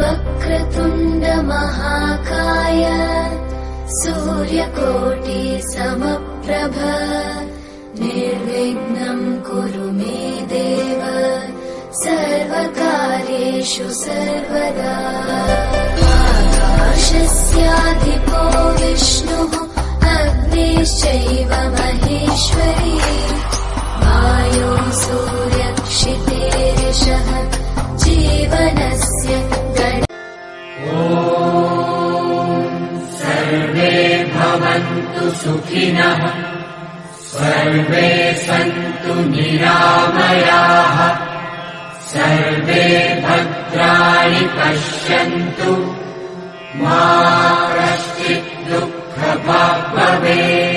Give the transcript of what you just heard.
वक्रतुण्ड महाकाय सूर्यकोटि समप्रभ निर्विघ्नं कुरु मे देव सर्वकार्येषु सर्वदा। आकाशस्याधिपो विष्णुः अग्निश्चैव महेश्वरी वायो सूर्यक्षितेरिषः जीवनस्य गण। सर्वे भवन्तु सुखिनः सर्वे सन्तु निरामयाः सर्वे भद्राणि पश्यन्तु मा कश्चित् दुःखभाग् भवेत्।